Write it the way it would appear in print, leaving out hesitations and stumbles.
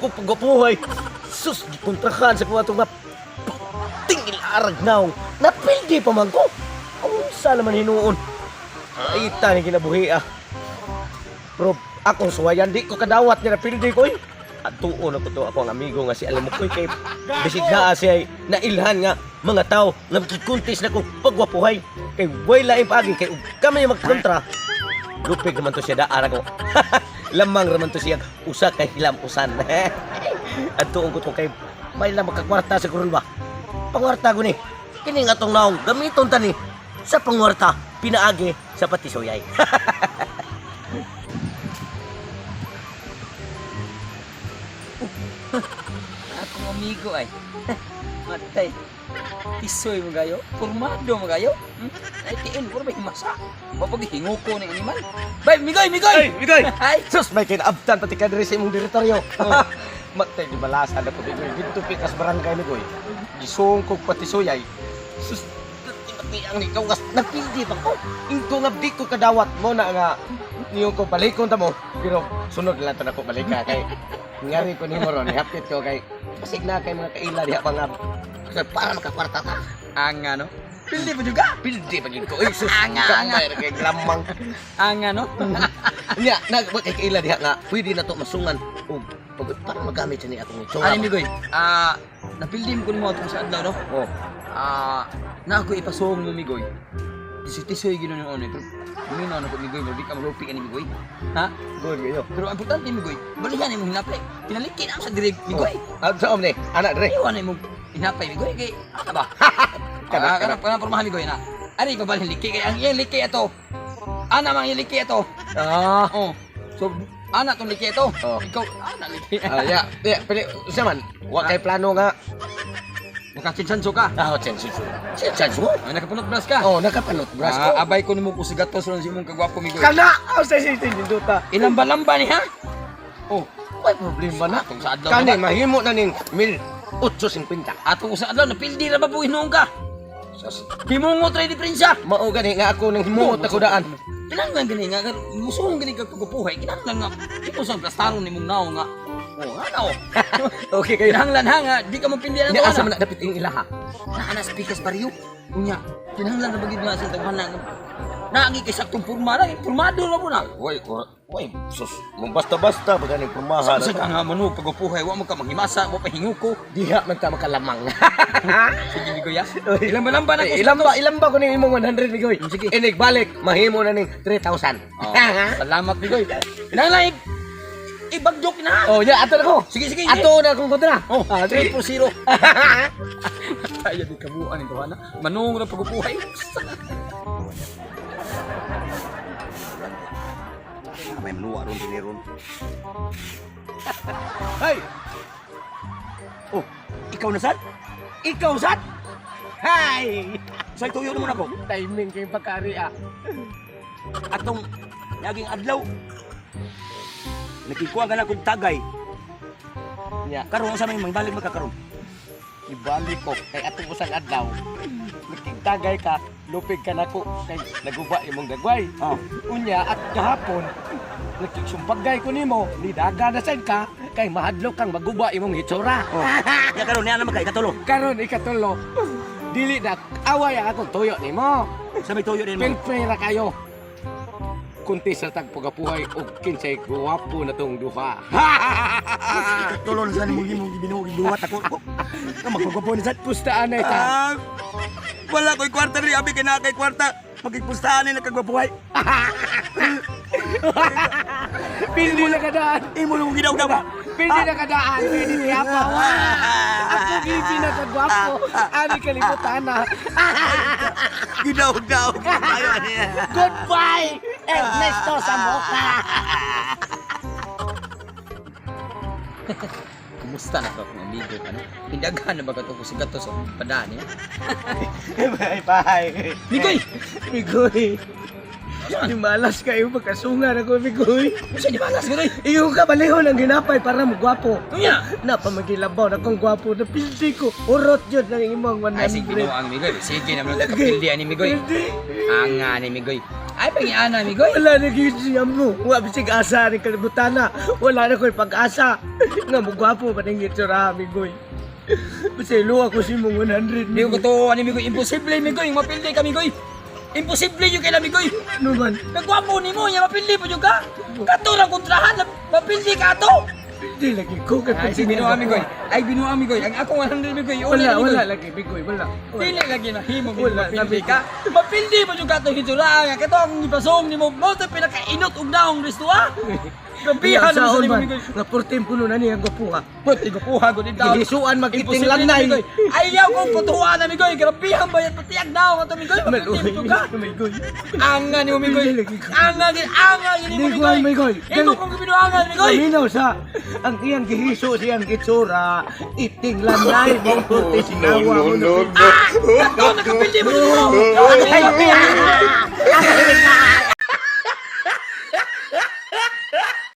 ko pagwapuhay. Sus, gipuntrahan sa kuha itong tingil arag naong. Napildi pa man ko. Unsa naman hinuon. Aita ni kinabuhi ah. Pero akong suwayan, di ko kadawat niya napildi ko eh. At tuon ako to ako ang amigo nga si Alamukoy kay bisig naa siya nailhan nga mga tao nga magkikuntis na kong pagwapuhay. Kay way laing paagi kay kami yung magkontra. Lupig naman to siya daara ko. Lamang naman to siya usa kay hilamusan. At tuon ko to kay may lang magkakwarta sa kurul ba. Pangwarta ko ni. Kini nga tong naong gamiton tani sa pangwarta pinaagi sa patisoyay. Akong amigo ay. Matay. Tisoy mo gayo. Formado mo gayo. Ay tiin ko may masa. Mapaghingo ko ng animal. Bay, migoy, migoy. Ay, migoy. Ay, Sus, may kinaabtan pati ka diri sa imong teritoryo. Matay di balasa na ko bigoy. Dito pikas barangay ni goy. Gisungkog pati suyay. Sus, pati ang ikaw gas napildi pa ko. Ingko nga di ko kadawat mo na nga niyo ko balikon ta mo. Pero sunod lang to na ko balik ka kay ngari ko nimo ron hapit ko kay basig na kay mga kaila diha mga para makakwarta ta. ang ano? Pildi mo juga. Pildi pa gid ko. Ay sus, Anga. kamay ra kay lamang. Ang ano? Nya nag kay kaila diha nga pwede na to masungan og para magamit sa ni atong ito. Ani migoy. Napildi mo ko mo atong sa adlaw no. Oh. Na ako ipasong mo migoy. Tisoy gino ni ono. Pero na ko migoy, di ka malupi ka ni migoy. Ha? Good kayo. Pero ang importante migoy, balikan ni mo hinapay. Pinalikin ang sa direk migoy. At sa omni, anak dre. Iwan ni mo hinapay migoy kay ano ba? Kanak. Kana pormahan migoy na. Ari pa balhin liki kay ang iyang liki ato. Ana mang iyang liki ato. Oh. So ana tong liki ato. Oh. Ikaw ana liki. Ya, pili sa man. Wa kay plano nga. Makachinsanso ka. Chensu. Chensu. Ay nakapunot bras ka. Oh, nakapanot bras ko. Abay ko nimo kusigatos ron si imong kagwapo migoy. Kana, sa duta. Ilamba-lamba ni ha? Oh, May problema na. atong sa adlaw. Kani ba? mahimo na ning 1850. Atong sa adlaw napildi ra ba po hinuong ka? Himungot ra diferensya. Mao gani nga ako nang himuot ako daan. Kinahanglan gani nga musuhong gani ka kagupuhay. Kinahanglan nga imo sa plastaron nimong naw nga. Oh, ano? Okay kayo. Kinahanglan ha nga di ka mapindihan Ni ang asa tuwa man dapat ing ilaha. na speakers pariyo. Unya, kinahanglan na bagid nga sa tawhanan. Naagi kay saktong porma ra, pormado ra mo na. Way, sus, mo basta-basta ba ganing pumahan. Sa ka nga manu pagapuhay wa mo ka manghimasa, wa pahingo ko. Diha man ka makalamang. Sige ni kuya. Ilang ba na ko? Ilan ba ko ning imong 100 bigoy? Sige. Inig balik, mahimo na ning 3,000. Oh, salamat bigoy. Kinahanglan ibagjok na. Oh, ya ato na ko. Sige. Ato na kung kontra. Oh, 3 3-0. Tayo di kabuan ito na. Manung na pagpupuhay. May manuwa ron din ron. Hey! Oh, ikaw na sad? Ikaw sad? Hay! Say tuyo naman ako. Timing kay pagkari ah. Atong naging adlaw. Nakikuha ka na kong tagay. Nya, Karon sa may balik magkakaroon. ibalik ko kay atong usang adlaw. Nakigtagay ka, lupig ka nako kay naguba imong gagway. Oh. Unya at kahapon nakigsumpagay ko nimo, nidaga na sad ka kay mahadlok kang maguba imong hitsura. Oh. Ya karon niya naman kay katulo. Karon ikatulo. Dili na away ang akong tuyo nimo. Sa may tuyo din mo. Pilpira kayo. Kunti sa tagpagapuhay o kinsay guwapo na tong duha. Katulo na sa ni mo binuhog duwat ako. Ka magpagwapo ni sad. Pustaan na ita. Wala ko'y kwarta rin, abi kay na kay kwarta. Magigpustahan na nagkagwapuhay. Pindi na kadaan. Imo nung gidaw-daw ba? Pindi na kadaan. Pindi niya pa. Ako gipi na kagwapo. Ani kalimutan na. Gidaw-daw. Goodbye, Ernesto Sambuca. Kumusta na ka kung amigo ka na? Hindagan na ba ka ito kung sigato sa padaan niya? Bye. Migoy! Migoy. Di malas kayo magkasungan ako, Migoy. Masa di malas ka rin? Iyo ka balihon ang ginapay para magwapo. Unya! Napamagilabaw na kong gwapo na pildi ko. Urot yun ng imong 100. Ay, sige no ang Migoy. Sige naman ang kapildian ni Migoy. Ang nga ni Migoy. Ay, pangiana, amigoy. Wala na gyud siya mo. Wa bisig asa ni kalibutan na. Wala na ko'y pag-asa. Nga mo gwapo pa ning itsura amigoy. Pasaylo ako si mong 100. Hindi ko to, amigoy. Imposible, amigoy. Mapildi ka, amigoy. Imposible yung kailan, amigoy. Ano man? Nagwapo ni mo, yung mapildi po yung ka. Kato lang kontrahan, mapildi ka to. Hindi lagi ko kay Ay, si binuha, amigoy. Ay, binuha, amigoy. Ang ako 100, amigoy. Wala lagi amigoy, wala. Dili lagi na himo Wala, mapildi sabi ka. Mapildi mo yung kato hitsura. Kato ang ipasong ni mo. Mo ito pinakainot og daong resto, ha? Gabihan Sa naman sa man. amigoy. Nga portem puno na niya gwapuha. Pati ko puha ko din daw. Gihisuan magiting Imposible, lanay. amigoy. Ayaw kong patuhaan, amigoy. Grabihan ba yan? Patiyak daw ka to, amigoy. Maluhay Mapildi mo ka. amigoy. Anga ni mo, amigoy. Dili lagi ko. Anga ni mo, Hindi ko ang amigoy. Imo kong binuangan, amigoy. Minaw sa ang iyang gihiso siyang gitsura, iting lanay mong puti sinawa mo. Kato, nakapildi mo dito. Ay,